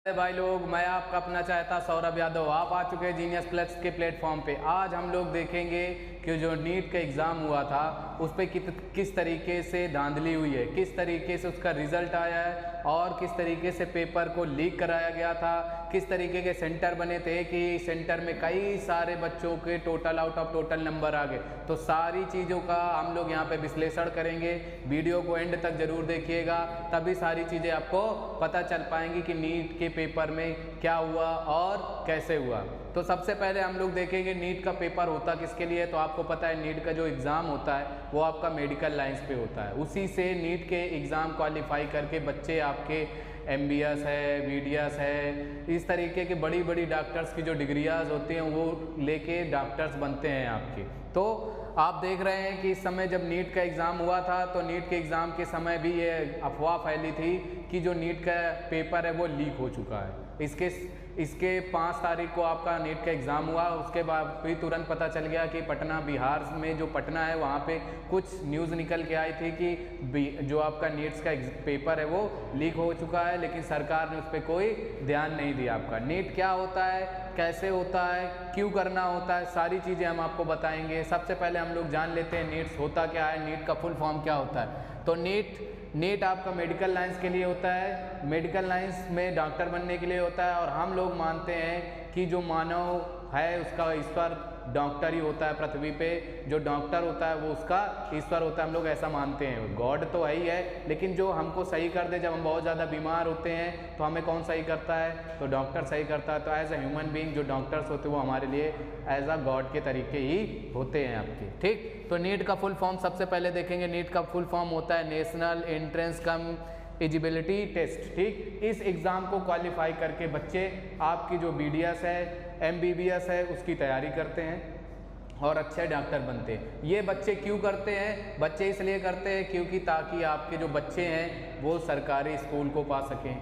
भाई लोग, मैं आपका अपना चाहता सौरभ यादव। आप आ चुके हैं जीनियस प्लस के प्लेटफॉर्म पे। आज हम लोग देखेंगे कि जो नीट का एग्ज़ाम हुआ था उस पर किस तरीके से धांधली हुई है, किस तरीके से उसका रिज़ल्ट आया है और किस तरीके से पेपर को लीक कराया गया था, किस तरीके के सेंटर बने थे कि सेंटर में कई सारे बच्चों के total out of total number आ गए। तो सारी चीज़ों का हम लोग यहाँ पे विश्लेषण करेंगे। वीडियो को एंड तक ज़रूर देखिएगा, तभी सारी चीज़ें आपको पता चल पाएंगी कि नीट के पेपर में क्या हुआ और कैसे हुआ। तो सबसे पहले हम लोग देखेंगे नीट का पेपर होता किसके लिए। तो आपको पता है नीट का जो एग्ज़ाम होता है वो आपका मेडिकल लाइंस पे होता है। उसी से नीट के एग्ज़ाम क्वालिफाई करके बच्चे आपके MBS है, BDS है, इस तरीके के बड़ी बड़ी डॉक्टर्स की जो डिग्रियाज होती हैं वो लेके डॉक्टर्स बनते हैं आपके। तो आप देख रहे हैं कि इस समय जब नीट का एग्ज़ाम हुआ था तो नीट के एग्ज़ाम के समय भी ये अफवाह फैली थी कि जो नीट का पेपर है वो लीक हो चुका है। इसके 5 तारीख को आपका नीट का एग्ज़ाम हुआ। उसके बाद फिर तुरंत पता चल गया कि पटना, बिहार में जो पटना है वहाँ पे कुछ न्यूज़ निकल के आई थी कि जो आपका नीट्स का पेपर है वो लीक हो चुका है, लेकिन सरकार ने उस पर कोई ध्यान नहीं दिया। आपका नीट क्या होता है, कैसे होता है, क्यों करना होता है, सारी चीज़ें हम आपको बताएंगे। सबसे पहले हम लोग जान लेते हैं नीट्स होता क्या है, नीट का फुल फॉर्म क्या होता है। तो नीट आपका मेडिकल लाइंस के लिए होता है, मेडिकल लाइंस में डॉक्टर बनने के लिए होता है। और हम लोग मानते हैं कि जो मानव है उसका ईश्वर डॉक्टर ही होता है। पृथ्वी पे जो डॉक्टर होता है वो उसका ईश्वर होता है, हम लोग ऐसा मानते हैं। गॉड तो है ही है, लेकिन जो हमको सही कर दे, जब हम बहुत ज़्यादा बीमार होते हैं तो हमें कौन सही करता है, तो डॉक्टर सही करता है। तो एज ए ह्यूमन बीइंग जो डॉक्टर्स होते हैं वो हमारे लिए एज अ गॉड के तरीके ही होते हैं आपके। ठीक, तो नीट का फुल फॉर्म सबसे पहले देखेंगे। नीट का फुल फॉर्म होता है नेशनल एंट्रेंस कम एलिजिबिलिटी टेस्ट। ठीक, इस एग्ज़ाम को क्वालिफाई करके बच्चे आपकी जो BDS है, MBBS है, उसकी तैयारी करते हैं और अच्छे डॉक्टर बनते हैं। ये बच्चे क्यों करते हैं? बच्चे इसलिए करते हैं क्योंकि ताकि आपके जो बच्चे हैं वो सरकारी स्कूल को पा सकें।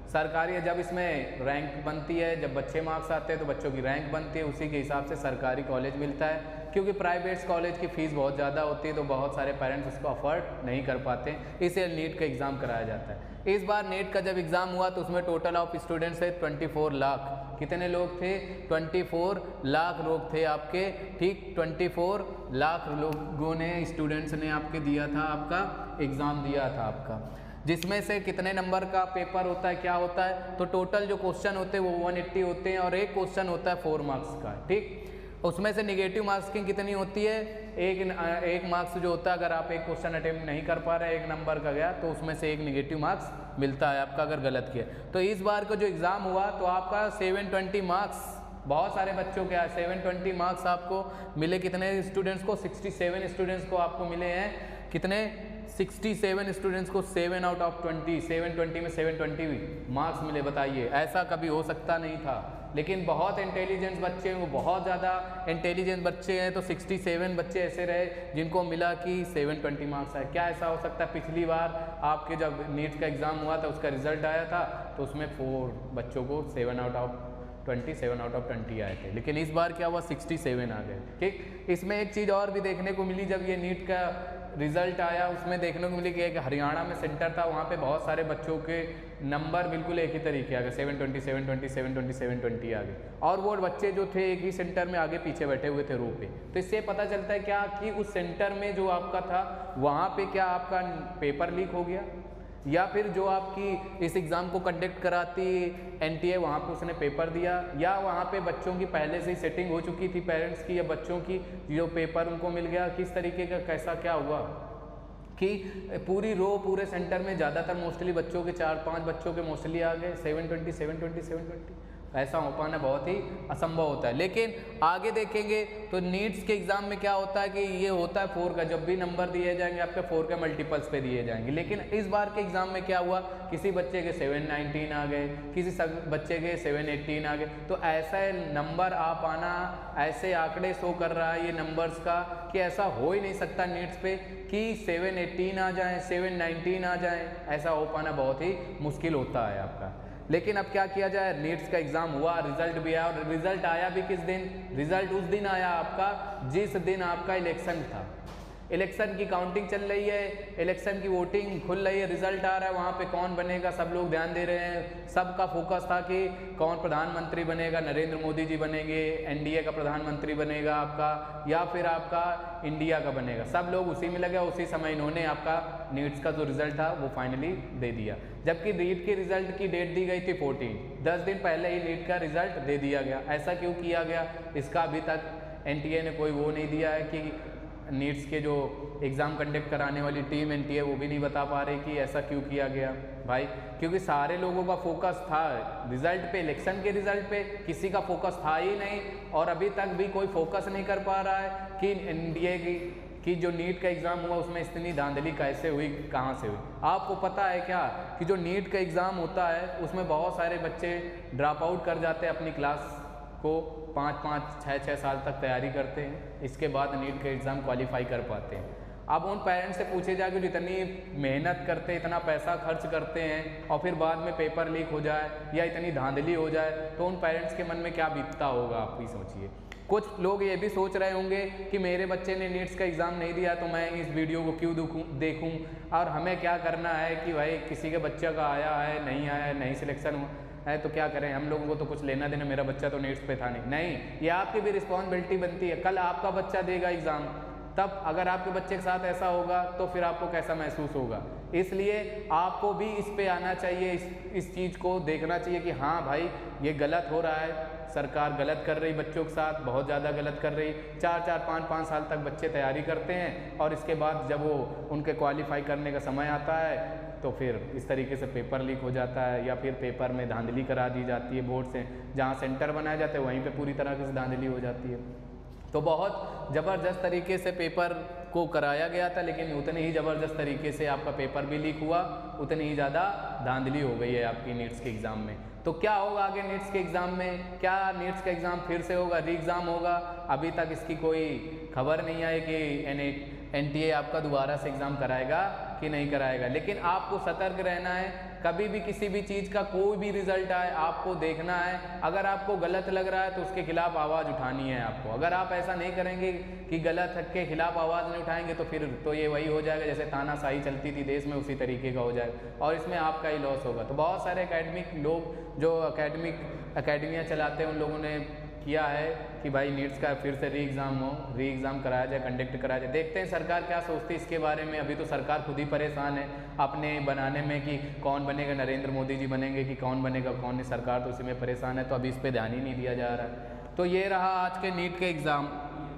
सरकारी जब इसमें रैंक बनती है, जब बच्चे मार्क्स आते हैं तो बच्चों की रैंक बनती है, उसी के हिसाब से सरकारी कॉलेज मिलता है। क्योंकि प्राइवेट कॉलेज की फ़ीस बहुत ज़्यादा होती है तो बहुत सारे पेरेंट्स उसको अफोर्ड नहीं कर पाते, इसलिए नीट का एग्ज़ाम कराया जाता है। इस बार नीट का जब एग्ज़ाम हुआ तो उसमें टोटल ऑफ स्टूडेंट्स है 24 लाख। कितने लोग थे? 24 लाख लोग थे आपके। ठीक, 24 लाख लोगों ने, स्टूडेंट्स ने आपके दिया था, आपका एग्ज़ाम दिया था आपका। जिसमें से कितने नंबर का पेपर होता है, क्या होता है? तो टोटल जो क्वेश्चन होते हैं वो 180 होते हैं और एक क्वेश्चन होता है 4 मार्क्स का। ठीक, उसमें से निगेटिव मार्क्सिंग कितनी होती है? एक मार्क्स जो होता है, अगर आप एक क्वेश्चन अटेम्प्ट नहीं कर पा रहे, 1 नंबर का गया तो उसमें से 1 निगेटिव मार्क्स मिलता है आपका अगर गलत किया। तो इस बार का जो एग्ज़ाम हुआ तो आपका 720 मार्क्स, बहुत सारे बच्चों के 720 मार्क्स आपको मिले। कितने स्टूडेंट्स को? 67 स्टूडेंट्स को आपको मिले हैं। कितने? 67 स्टूडेंट्स को 7 आउट ऑफ 20, 720 में 720 मार्क्स मिले। बताइए, ऐसा कभी हो सकता नहीं था। लेकिन बहुत इंटेलिजेंट बच्चे हैं, वो बहुत ज़्यादा इंटेलिजेंट बच्चे हैं, तो 67 बच्चे ऐसे रहे जिनको मिला कि 720 मार्क्स आए। क्या ऐसा हो सकता है? पिछली बार आपके जब नीट का एग्ज़ाम हुआ था उसका रिजल्ट आया था तो उसमें 4 बच्चों को 7 आउट ऑफ 20 आए थे, लेकिन इस बार क्या हुआ? 67 आ गए। ठीक, इसमें एक चीज़ और भी देखने को मिली, जब ये नीट का रिज़ल्ट आया उसमें देखने को मिली कि एक हरियाणा में सेंटर था, वहाँ पे बहुत सारे बच्चों के नंबर बिल्कुल एक ही तरीके आ गए, 720, 720, 720, 720 आ गए। और वो बच्चे जो थे एक ही सेंटर में आगे पीछे बैठे हुए थे रो पे। तो इससे पता चलता है क्या कि उस सेंटर में जो आपका था वहाँ पे क्या आपका पेपर लीक हो गया, या फिर जो आपकी इस एग्ज़ाम को कंडक्ट कराती NTA वहाँ पे उसने पेपर दिया, या वहाँ पे बच्चों की पहले से ही सेटिंग हो चुकी थी पेरेंट्स की या बच्चों की, जो पेपर उनको मिल गया। किस तरीके का कैसा क्या हुआ कि पूरी रो पूरे सेंटर में ज़्यादातर मोस्टली बच्चों के 4-5 बच्चों के मोस्टली आ गए 720, 720, 720। ऐसा हो पाना बहुत ही असंभव होता है। लेकिन आगे देखेंगे तो नीट्स के एग्ज़ाम में क्या होता है कि ये होता है 4 का, जब भी नंबर दिए जाएंगे आपके 4 के मल्टीपल्स पे दिए जाएंगे। लेकिन इस बार के एग्ज़ाम में क्या हुआ? किसी बच्चे के 719 आ गए, किसी बच्चे के 718 आ गए। तो ऐसा नंबर आ पाना, ऐसे आंकड़े शो कर रहा है ये नंबर्स का कि ऐसा हो ही नहीं सकता नीट्स पे कि 718 आ जाए, 719 आ जाए। ऐसा हो पाना बहुत ही मुश्किल होता है आपका। लेकिन अब क्या किया जाए? नीट्स का एग्ज़ाम हुआ, रिजल्ट भी आया, और रिजल्ट आया भी किस दिन? रिजल्ट उस दिन आया आपका जिस दिन आपका इलेक्शन था। इलेक्शन की काउंटिंग चल रही है, इलेक्शन की वोटिंग खुल रही है, रिजल्ट आ रहा है, वहाँ पे कौन बनेगा सब लोग ध्यान दे रहे हैं। सबका फोकस था कि कौन प्रधानमंत्री बनेगा, नरेंद्र मोदी जी बनेंगे, एनडीए का प्रधानमंत्री बनेगा आपका, या फिर आपका इंडिया का बनेगा। सब लोग उसी में लगे। उसी समय इन्होंने आपका नीट्स का जो रिजल्ट था वो फाइनली दे दिया। जबकि नीट के रिजल्ट की डेट दी गई थी 14, 10 दिन पहले ही नीट का रिजल्ट दे दिया गया। ऐसा क्यों किया गया, इसका अभी तक एनटीए ने कोई वो नहीं दिया है कि नीट्स के जो एग्ज़ाम कंडक्ट कराने वाली टीम एनटीए वो भी नहीं बता पा रही कि ऐसा क्यों किया गया भाई। क्योंकि सारे लोगों का फोकस था रिजल्ट पे, इलेक्शन के रिजल्ट पे, किसी का फोकस था ही नहीं। और अभी तक भी कोई फोकस नहीं कर पा रहा है कि एनडीए की जो नीट का एग्ज़ाम हुआ उसमें इतनी धांधली कैसे हुई, कहाँ से हुई। आपको पता है क्या कि जो नीट का एग्ज़ाम होता है उसमें बहुत सारे बच्चे ड्रॉप आउट कर जाते हैं, अपनी क्लास को 5-5, 6-6 साल तक तैयारी करते हैं, इसके बाद नीट का एग्ज़ाम क्वालिफाई कर पाते हैं। अब उन पेरेंट्स से पूछे जाए कि इतनी मेहनत करते, इतना पैसा खर्च करते हैं और फिर बाद में पेपर लीक हो जाए या इतनी धांधली हो जाए तो उन पेरेंट्स के मन में क्या बीतता होगा, आप ही सोचिए। कुछ लोग ये भी सोच रहे होंगे कि मेरे बच्चे ने नीट्स का एग्ज़ाम नहीं दिया तो मैं इस वीडियो को क्यों देखूं और हमें क्या करना है कि भाई किसी के बच्चे का आया है, नहीं आया है, नहीं सिलेक्शन हुआ है तो क्या करें, हम लोगों को तो कुछ लेना देना, मेरा बच्चा तो नीट्स पे था नहीं, ये आपकी भी रिस्पॉन्सिबिलिटी बनती है। कल आपका बच्चा देगा एग्ज़ाम, तब अगर आपके बच्चे के साथ ऐसा होगा तो फिर आपको कैसा महसूस होगा। इसलिए आपको भी इस पे आना चाहिए, इस चीज़ को देखना चाहिए कि हाँ भाई ये गलत हो रहा है, सरकार गलत कर रही बच्चों के साथ, बहुत ज़्यादा गलत कर रही। 4-4, 5-5 साल तक बच्चे तैयारी करते हैं और इसके बाद जब वो उनके क्वालिफाई करने का समय आता है तो फिर इस तरीके से पेपर लीक हो जाता है या फिर पेपर में धांधली करा दी जाती है बोर्ड से, जहाँ सेंटर बनाए जाते हैं वहीं पे पूरी तरह से धांधली हो जाती है। तो बहुत ज़बरदस्त तरीके से पेपर को कराया गया था, लेकिन उतने ही ज़बरदस्त तरीके से आपका पेपर भी लीक हुआ, उतनी ही ज़्यादा धांधली हो गई है आपकी नीट्स के एग्ज़ाम में। तो क्या होगा आगे नीट्स के एग्ज़ाम में, क्या नीट्स का एग्ज़ाम फिर से होगा, री एग्ज़ाम होगा? अभी तक इसकी कोई खबर नहीं आई कि एनटीए आपका दोबारा से एग्ज़ाम कराएगा कि नहीं कराएगा। लेकिन आपको सतर्क रहना है, कभी भी किसी भी चीज़ का कोई भी रिजल्ट आए आपको देखना है, अगर आपको गलत लग रहा है तो उसके खिलाफ आवाज़ उठानी है आपको। अगर आप ऐसा नहीं करेंगे कि गलत के खिलाफ आवाज़ नहीं उठाएंगे तो फिर तो ये वही हो जाएगा जैसे तानाशाही चलती थी देश में, उसी तरीके का हो जाएगा और इसमें आपका ही लॉस होगा। तो बहुत सारे एकेडमिक लोग जो अकेडमियाँ चलाते हैं उन लोगों ने किया है कि भाई नीट्स का फिर से री एग्ज़ाम कराया जाए, कंडक्ट कराया जाए। देखते हैं सरकार क्या सोचती है इसके बारे में। अभी तो सरकार खुद ही परेशान है अपने बनाने में कि कौन बनेगा, नरेंद्र मोदी जी बनेंगे कि कौन बनेगा कौन नहीं, सरकार तो उसी में परेशान है। तो अभी इस पर ध्यान ही नहीं दिया जा रहा है। तो ये रहा आज के नीट के एग्ज़ाम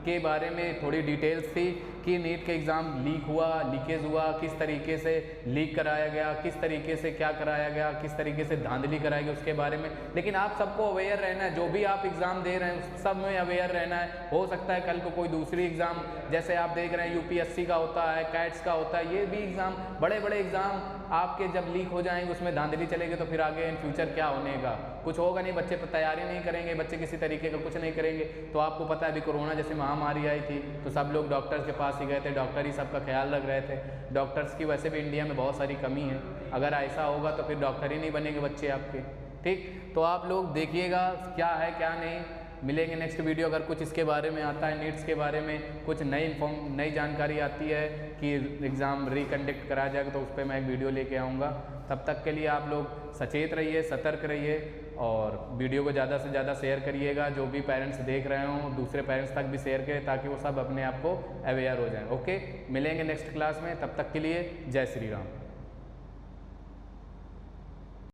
के बारे में थोड़ी डिटेल्स थी कि नीट का एग्ज़ाम लीक हुआ, लीकेज हुआ, किस तरीके से लीक कराया गया, किस तरीके से क्या कराया गया, किस तरीके से धांधली कराई गई उसके बारे में। लेकिन आप सबको अवेयर रहना है, जो भी आप एग्ज़ाम दे रहे हैं सब में अवेयर रहना है। हो सकता है कल को कोई दूसरी एग्ज़ाम जैसे आप देख रहे हैं यूपीएससी का होता है, कैट्स का होता है, ये भी एग्ज़ाम बड़े बड़े एग्ज़ाम आपके जब लीक हो जाएंगे उसमें धांधली चलेगी तो फिर आगे इन फ्यूचर क्या होने का, कुछ होगा नहीं। बच्चे तैयारी नहीं करेंगे, बच्चे किसी तरीके का कुछ नहीं करेंगे। तो आपको पता है अभी कोरोना जैसे महामारी आई थी तो सब लोग डॉक्टर्स के पास ही गए थे, डॉक्टर ही सबका ख्याल रख रहे थे। डॉक्टर्स की वैसे भी इंडिया में बहुत सारी कमी है, अगर ऐसा होगा तो फिर डॉक्टर ही नहीं बनेंगे बच्चे आपके। ठीक, तो आप लोग देखिएगा क्या है क्या नहीं। मिलेंगे नेक्स्ट वीडियो, अगर कुछ इसके बारे में आता है, नीट्स के बारे में कुछ नई जानकारी आती है कि एग्ज़ाम रिकंडक्ट कराया जाएगा तो उस पर मैं एक वीडियो लेके आऊँगा। तब तक के लिए आप लोग सचेत रहिए, सतर्क रहिए और वीडियो को ज़्यादा से ज़्यादा शेयर करिएगा। जो भी पेरेंट्स देख रहे हों दूसरे पेरेंट्स तक भी शेयर करें ताकि वो सब अपने आप को अवेयर हो जाएं। ओके, मिलेंगे नेक्स्ट क्लास में, तब तक के लिए जय श्री राम।